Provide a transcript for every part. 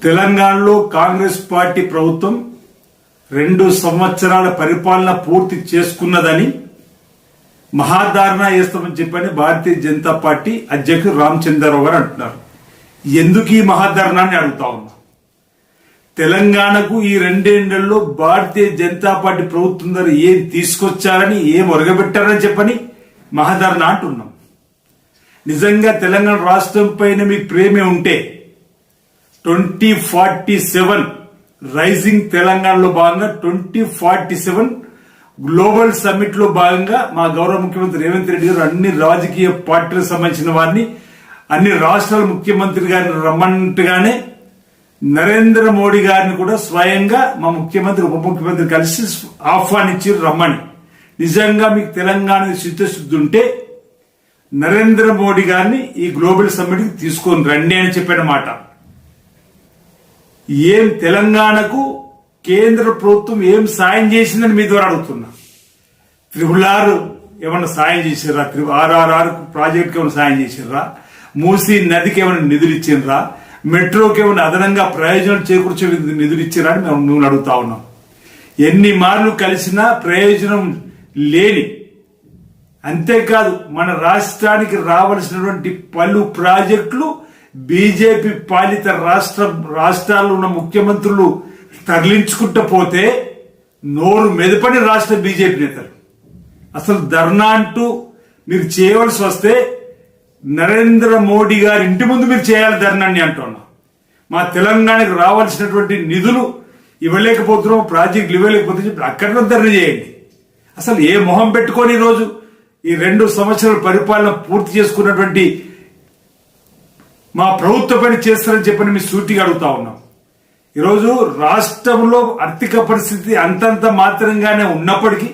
తెలంగాణలో కాంగ్రెస్ పార్టీ ప్రభుత్వం 2 సంవత్సరాల పరిపాలన పూర్తి చేసుకున్నదని మహాధారణ చేస్తామని చెప్పని భారతీయ జనతా పార్టీ అధ్యక్షుడు రామచంద్రరావు గారు అంటున్నారు. ఎందుకు ఈ మహాధారణ అని అడుగుతా ఉన్నా. తెలంగాణకు ఈ 2 ఏళ్లలో భారతీయ జనతా పార్టీ ప్రభుత్వం ద్వారా ఏం తీసుకొచ్చారని ఏం ఒరగబెట్టారని చెప్పని మహాధారణ అంటున్నాం. నిజంగా తెలంగాణ రాష్ట్రం పైన మీకు ప్రేమే ఉంటే 2047 రైజింగ్ తెలంగాణలో భాగంగా 2047 గ్లోబల్ సమ్మిట్ లో భాగంగా మా గౌరవ ముఖ్యమంత్రి రేవంత్ రెడ్డి గారు అన్ని రాజకీయ పార్టీలకు సంబంధించిన వారిని అన్ని రాష్ట్రాల ముఖ్యమంత్రి గారిని రమ్మన్నట్టుగానే నరేంద్ర మోడీ గారిని కూడా స్వయంగా మా ముఖ్యమంత్రి ఉప ముఖ్యమంత్రి కలిసి ఆహ్వానించి రమ్మని. నిజంగా మీకు తెలంగాణ చిత్తశుద్ధి ఉంటే నరేంద్ర మోడీ గారిని ఈ గ్లోబల్ సమ్మిట్ కి తీసుకొని రండి అని చెప్పిన మాట. ఏం తెలంగాణకు కేంద్ర ప్రభుత్వం ఏం సాయం చేసిందని మీ ద్వారా అడుగుతున్నా. 666 ఏమన్నా సాయం చేసిర్రా? RRR ప్రాజెక్టుకి ఏమైనా సాయం చేసిర్రా? మూసీ నదికి ఏమైనా నిధులు ఇచ్చిండ్రా? మెట్రోకి ఏమైనా అదనంగా ప్రయోజనం చేకూర్చే నిధులు ఇచ్చిరా అని మేము అడుగుతా ఉన్నాం. ఎన్ని మార్లు కలిసినా ప్రయోజనం లేని, అంతేకాదు మన రాష్ట్రానికి రావాల్సినటువంటి పలు ప్రాజెక్టులు బీజేపీ పాలిత రాష్ట్రాల్లో ఉన్న ముఖ్యమంత్రులు తరలించుకుంటూ పోతే నోరు మెదపని రాష్ట్ర బీజేపీ నేతలు అసలు ధర్నా అంటూ మీరు చేయవలసి వస్తే నరేంద్ర మోడీ గారి ఇంటి ముందు మీరు చేయాలి ధర్నాన్ని అంటున్నా. మా తెలంగాణకు రావాల్సినటువంటి నిధులు ఇవ్వలేకపోతున్నాం, ప్రాజెక్టులు ఇవ్వలేకపోతే అక్కడ ధర్నా చేయండి. అసలు ఏ మొహం పెట్టుకొని ఈరోజు ఈ 2 సంవత్సరాల పరిపాలన పూర్తి చేసుకున్నటువంటి మా ప్రభుత్వ పని చేస్తారని చెప్పని మీ సూటిగా అడుగుతా ఉన్నాం. ఈరోజు రాష్ట్రంలో ఆర్థిక పరిస్థితి అంతంత మాత్రంగానే ఉన్నప్పటికీ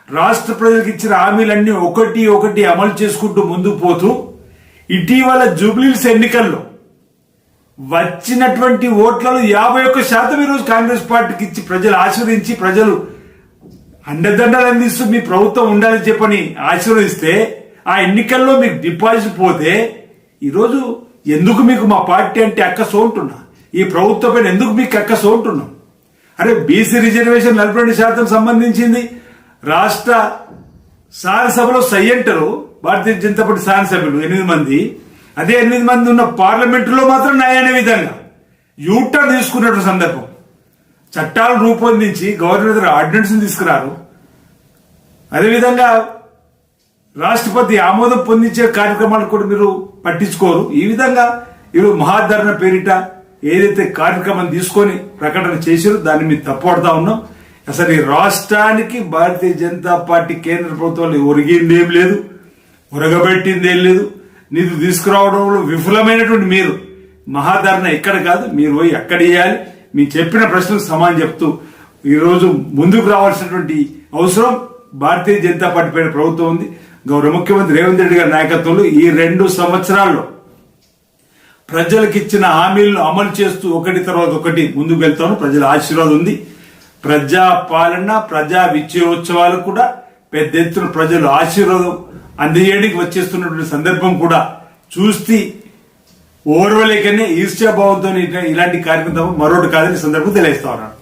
రాష్ట్ర ప్రజలకు ఇచ్చిన హామీలన్నీ ఒకటి ఒకటి అమలు చేసుకుంటూ ముందుకు పోతూ ఇటీవల జూబ్లీహిల్స్ ఎన్నికల్లో వచ్చినటువంటి ఓట్లలో 51% ఈరోజు కాంగ్రెస్ పార్టీకి ఇచ్చి ప్రజలు ఆశీర్వదించి ప్రజలు అండదండలు అందిస్తూ మీ ప్రభుత్వం ఉండాలని చెప్పని ఆశీర్వదిస్తే ఆ ఎన్నికల్లో మీకు డిపాజిట్ పోతే ఈరోజు ఎందుకు మీకు మా పార్టీ అంటే అక్కసో ఉంటున్నా, ఈ ప్రభుత్వం పైన ఎందుకు మీకు అక్కసో ఉంటున్నాం? అరే బీసీ రిజర్వేషన్ 42% సంబంధించింది రాష్ట్ర శాసనసభలో సయ్యంటారు భారతీయ జనతా పార్టీ శాసనసభ్యులు 8 మంది. అదే 8 మంది ఉన్న పార్లమెంటులో మాత్రం న్యాయమైన విధంగా యూటర్న్ తీసుకున్నటువంటి సందర్భం. చట్టాలు రూపొందించి గవర్నర్ ఆర్డినెన్స్ తీసుకురారు. అదేవిధంగా రాష్ట్రపతి ఆమోదం పొందించే కార్యక్రమాలు కూడా మీరు పట్టించుకోరు. ఈ విధంగా మీరు మహాధరణ పేరిట ఏదైతే కార్యక్రమం తీసుకొని ప్రకటన చేశారో దాన్ని మీరు తప్పుపడతా ఉన్నాం. అసలు ఈ రాష్ట్రానికి భారతీయ జనతా పార్టీ కేంద్ర ప్రభుత్వాలు ఒరిగిందేం లేదు, ఒరగబెట్టిందేం లేదు. నిధులు తీసుకురావడంలో విఫలమైనటువంటి మీరు మహాధరణ ఎక్కడ కాదు, మీరు పోయి అక్కడ చేయాలి. మీరు చెప్పిన ప్రశ్నలకు సమాధానం చెప్తూ ఈరోజు ముందుకు రావాల్సినటువంటి అవసరం భారతీయ జనతా పార్టీ పైన ప్రభుత్వం ఉంది. గౌరవ ముఖ్యమంత్రి రేవంత్ రెడ్డి గారి నాయకత్వంలో ఈ 2 సంవత్సరాల్లో ప్రజలకు ఇచ్చిన హామీలను అమలు చేస్తూ ఒకటి తర్వాత ఒకటి ముందుకు వెళ్తాను. ప్రజల ఆశీర్వాదం ఉంది. ప్రజా పాలన, ప్రజా విజయోత్సవాలకు కూడా పెద్ద ఎత్తున ప్రజలు ఆశీర్వాదం అందజేయడానికి వచ్చేస్తున్నటువంటి సందర్భం కూడా చూస్తే ఓర్వలేకనే ఈర్ష్యాభావంతో ఇలాంటి కార్యక్రమం మరొకటి కాదని సందర్భం తెలియజేస్తా ఉన్నాను.